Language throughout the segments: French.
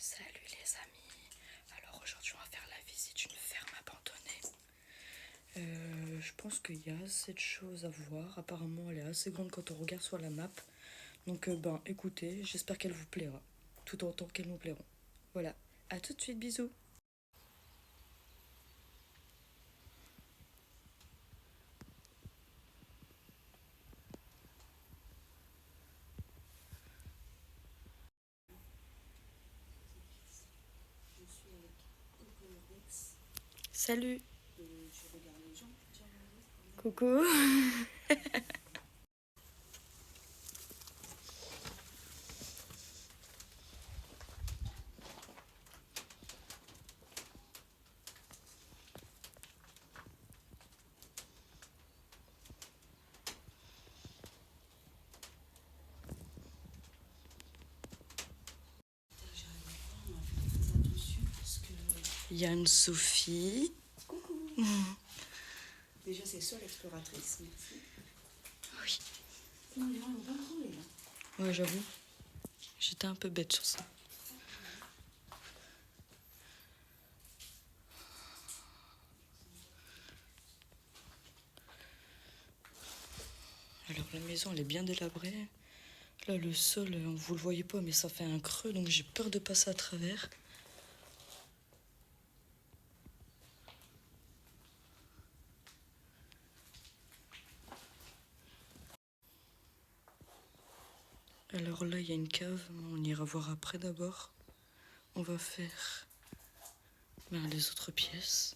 Salut les amis, alors aujourd'hui on va faire la visite d'une ferme abandonnée. Je pense qu'il y a assez de choses à voir, apparemment elle est assez grande quand on regarde sur la map. Donc écoutez, j'espère qu'elle vous plaira, tout autant qu'elles nous plairont. Voilà, à tout de suite, bisous. Salut. Coucou. Yann Sophie. Déjà, c'est ça l'exploratrice. Merci. Oui. Non, les gens n'ont pas trouvé là. Ouais, j'avoue. J'étais un peu bête sur ça. Alors la maison elle est bien délabrée. Là le sol, vous le voyez pas mais ça fait un creux donc j'ai peur de passer à travers. Alors là il y a une cave, on ira voir après d'abord. On va faire les autres pièces.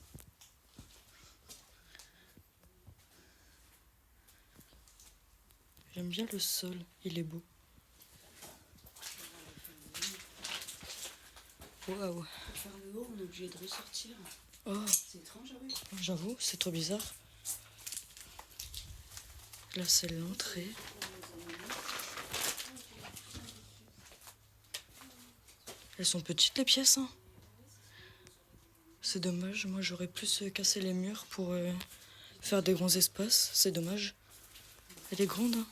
J'aime bien le sol, il est beau. Waouh. Pour faire le haut, on est obligé de ressortir. Oh, C'est étrange, ah oui. j'avoue, c'est trop bizarre. Là c'est l'entrée. Elles sont petites les pièces, hein. C'est dommage, moi j'aurais plus cassé les murs pour faire des grands espaces, c'est dommage. Elle est grande, hein.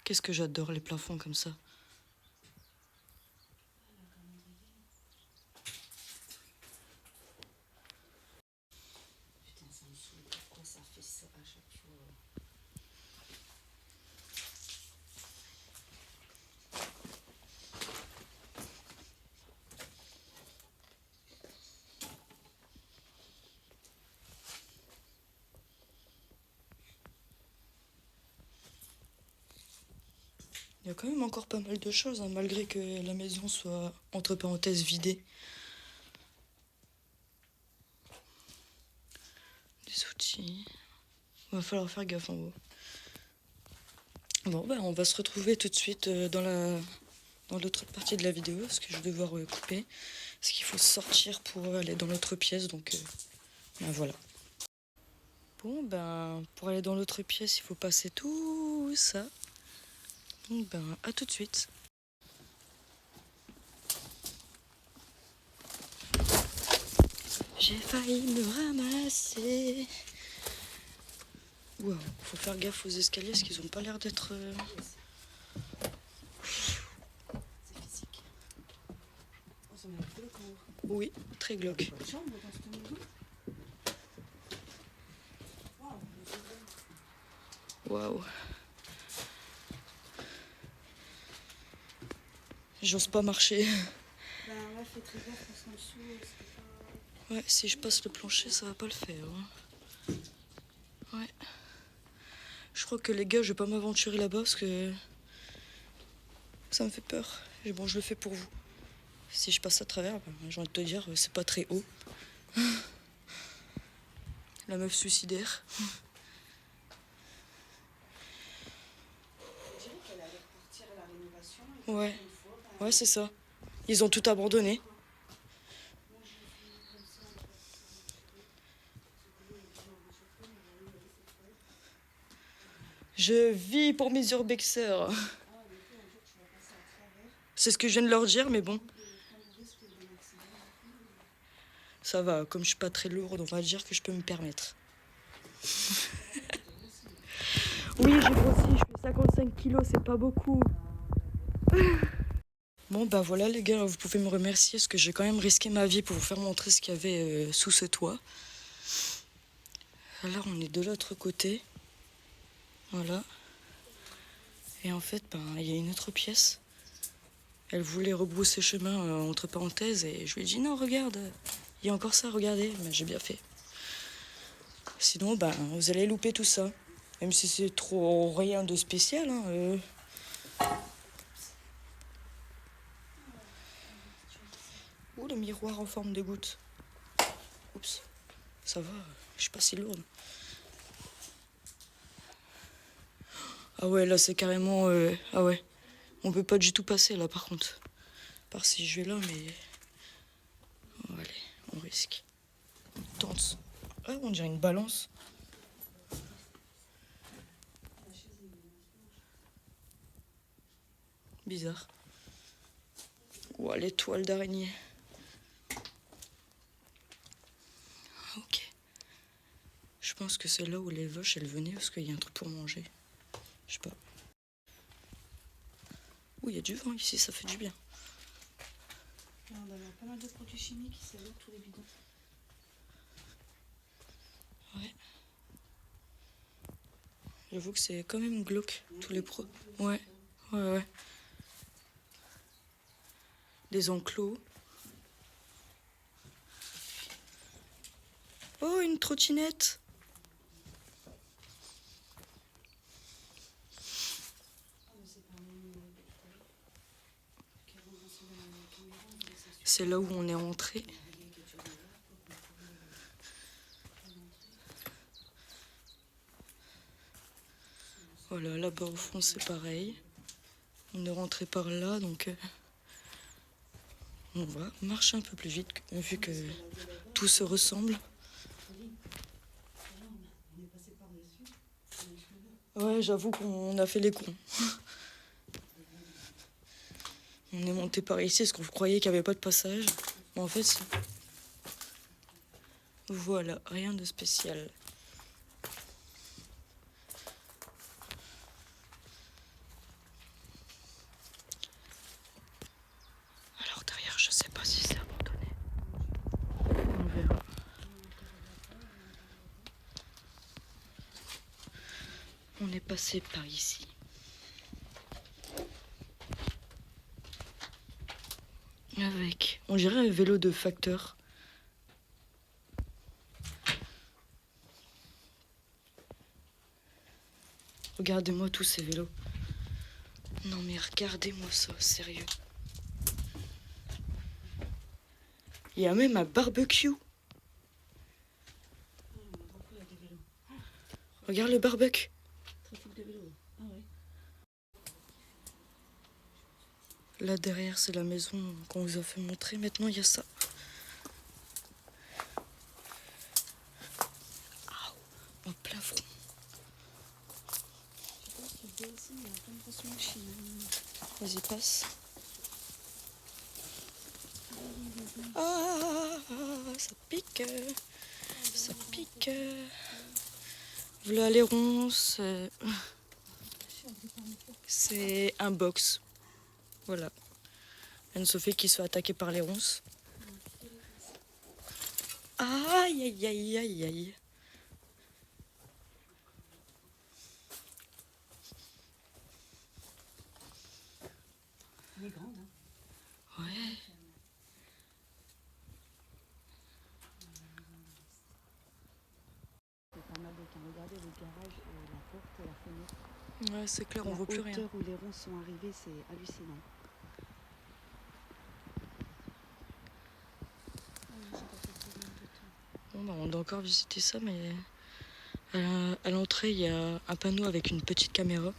Qu'est-ce que j'adore les plafonds comme ça. Putain, ça me saoule. Pourquoi ça fait ça à chaque fois? Il y a quand même encore pas mal de choses, hein, malgré que la maison soit entre parenthèses vidée. Des outils. Il va falloir faire gaffe en haut. Bon, on va se retrouver tout de suite dans l'autre partie de la vidéo, parce que je vais devoir couper. Parce qu'il faut sortir pour aller dans l'autre pièce, donc voilà. Bon, pour aller dans l'autre pièce, il faut passer tout ça. Donc, à tout de suite. J'ai failli me ramasser. Waouh, faut faire gaffe aux escaliers parce qu'ils ont pas l'air d'être. C'est physique. Oh, ça m'a l'air glauque en haut. Oui, très glauque. Pas de chambre dans cette maison. Waouh. J'ose pas marcher. Bah ouais, fais très gaffe parce qu'en dessous, c'est pas... Ouais, si je passe le plancher, ça va pas le faire. Hein. Ouais. Je crois que les gars, je vais pas m'aventurer là-bas parce que ça me fait peur. Et bon, je le fais pour vous. Si je passe à travers, j'ai envie de te dire, c'est pas très haut. La meuf suicidaire. Je dirais qu'elle allait repartir à la rénovation. Ouais, Une fois, ouais, c'est ça. Ils ont tout abandonné. Je vis pour mes urbexeurs. C'est ce que je viens de leur dire, mais bon. Ça va, comme je suis pas très lourde, on va dire que je peux me permettre. Oui, j'ai grossi, je fais 55 kilos, c'est pas beaucoup. Bon bah voilà les gars, vous pouvez me remercier parce que j'ai quand même risqué ma vie pour vous faire montrer ce qu'il y avait sous ce toit. Alors on est de l'autre côté. Voilà. Et en fait, ben, il y a une autre pièce. Elle voulait rebrousser chemin entre parenthèses et je lui ai dit non, regarde, il y a encore ça, regardez. Mais j'ai bien fait. Sinon, ben, vous allez louper tout ça. Même si c'est trop rien de spécial. Hein, Ouh, le miroir en forme de goutte. Oups, ça va, je suis pas si lourde. Ah ouais, là c'est carrément... Ah ouais, on peut pas du tout passer là par contre. Par si je vais là, mais... Oh, allez, on risque. On tente. Ah, on dirait une balance. Bizarre. Ouah, les toiles d'araignée. Ok. Je pense que c'est là où les vaches elles venaient parce qu'il y a un truc pour manger. Je sais pas. Ouh, il y a du vent ici, ça fait du bien. On a pas mal de produits chimiques, c'est là tous les bidons. Ouais. J'avoue que c'est quand même glauque, tous les pros. Ouais, ouais. Des enclos. Oh, une trottinette. C'est là où on est rentré. Voilà, là-bas au fond c'est pareil. On est rentré par là, donc on va marcher un peu plus vite vu que tout se ressemble. Ouais, j'avoue qu'on a fait les cons. On est monté par ici parce qu'on croyait qu'il n'y avait pas de passage. Mais en fait, si. Voilà, rien de spécial. Alors derrière, je sais pas si c'est abandonné. On verra. On est passé par ici. Avec, on dirait un vélo de facteur. Regardez-moi tous ces vélos. Non mais regardez-moi ça, sérieux. Il y a même un barbecue. Regarde le barbecue. Trafic de vélo. Ah ouais. Là derrière, c'est la maison qu'on vous a fait montrer. Maintenant, il y a ça. Au plein front. Vas-y, passe. Ah, ça pique. Ça pique. Voilà les ronces. C'est un box. Voilà. Anne-Sophie qui se fait attaquer par les ronces. Aïe, aïe, aïe, aïe, aïe. Elle est grande, hein. Ouais. C'est pas mal de temps. Regardez le garage, la porte et la fenêtre. Ouais, c'est clair, on voit plus rien. La hauteur où les ronces sont arrivées, c'est hallucinant. Bon, bah, on doit encore visiter ça, mais à l'entrée, il y a un panneau avec une petite caméra.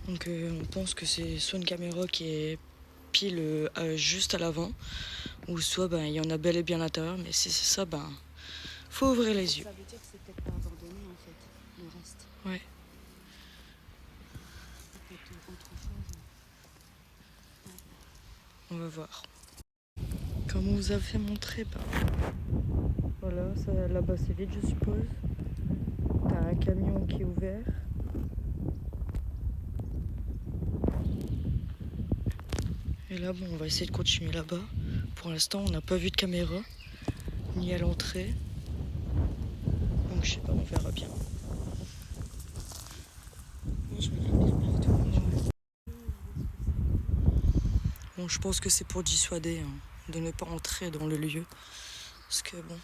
Donc on pense que c'est soit une caméra qui est pile juste à l'avant, ou soit il y en a bel et bien à l'intérieur, mais si c'est ça, faut ouvrir les yeux. Ça veut dire que c'est peut-être pas abandonné en fait, le reste. Ouais. C'est peut-être autre chose. On va voir. Comme on vous a fait montrer, voilà, ça, là-bas c'est vide je suppose. T'as un camion qui est ouvert. Et là, bon, on va essayer de continuer là-bas. Pour l'instant, on n'a pas vu de caméra, ni à l'entrée. Donc, je sais pas, on verra bien. Moi, je regarde bien partout. Bon, je pense que c'est pour dissuader de ne pas entrer dans le lieu. Parce que, bon,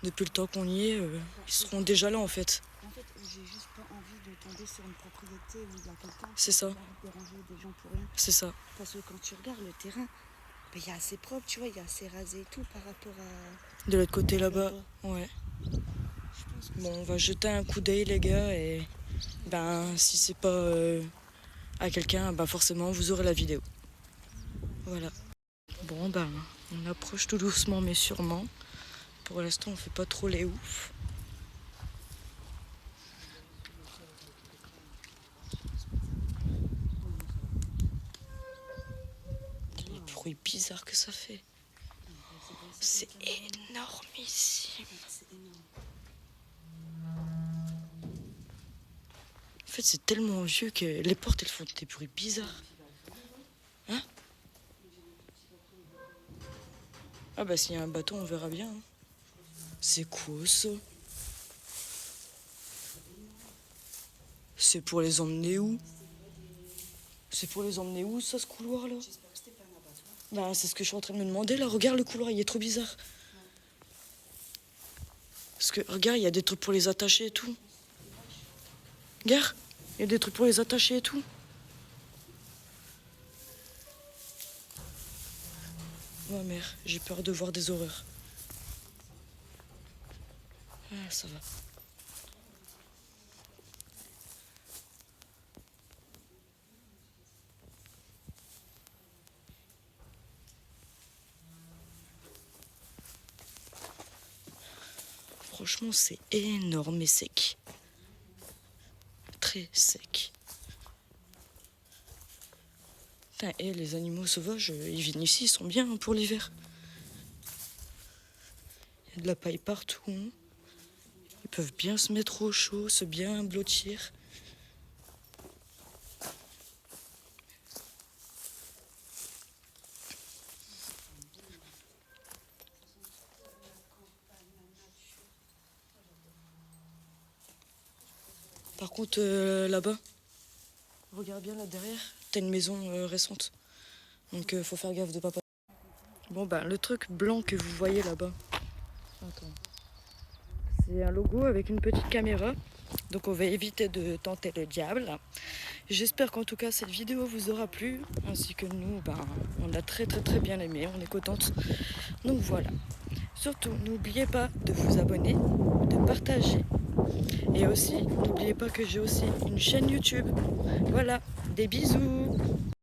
depuis le temps qu'on y est, ils seront déjà là, en fait. En fait, j'ai juste pas envie de tomber sur une propriété où il y a quelqu'un C'est qui ça. va déranger des gens pour rien. C'est ça. Parce que quand tu regardes le terrain, ben, il est assez propre, tu vois, il est assez rasé et tout par rapport à... De l'autre côté, là-bas, ouais. Je pense que Bon, on va jeter un coup d'œil, les gars, et ben, si c'est pas à quelqu'un, ben forcément, vous aurez la vidéo. Voilà. Bon, ben, on approche tout doucement, mais sûrement. Pour l'instant, on fait pas trop les oufs. Les bruits bizarres que ça fait. C'est énormissime. c'est énorme. En fait, c'est tellement vieux que les portes, elles font des bruits bizarres. Hein? Ah bah s'il y a un bateau, on verra bien. Hein. C'est quoi ça? C'est pour les emmener où? C'est pour les emmener où, ça, ce couloir-là? J'espère que c'était pas un abattoir. Bah c'est ce que je suis en train de me demander, là. Regarde le couloir, il est trop bizarre. Parce que, regarde, il y a des trucs pour les attacher et tout. Regarde, il y a des trucs pour les attacher et tout. Oh merde, j'ai peur de voir des horreurs. Ah, ça va. Franchement, c'est énorme et sec. Très sec. Putain, et les animaux sauvages, ils viennent ici, ils sont bien hein, pour l'hiver. Il y a de la paille partout. Hein. Ils peuvent bien se mettre au chaud, se bien blottir. Par contre, là-bas, regarde bien là derrière, t'as une maison récente. Donc faut faire gaffe de pas. Bon ben le truc blanc que vous voyez là-bas. Attends. C'est un logo avec une petite caméra. Donc on va éviter de tenter le diable. J'espère qu'en tout cas cette vidéo vous aura plu. Ainsi que nous, ben, on a très bien aimé, on est contente. Donc voilà. Surtout, n'oubliez pas de vous abonner, de partager. Et aussi, n'oubliez pas que j'ai aussi une chaîne YouTube. Voilà, des bisous!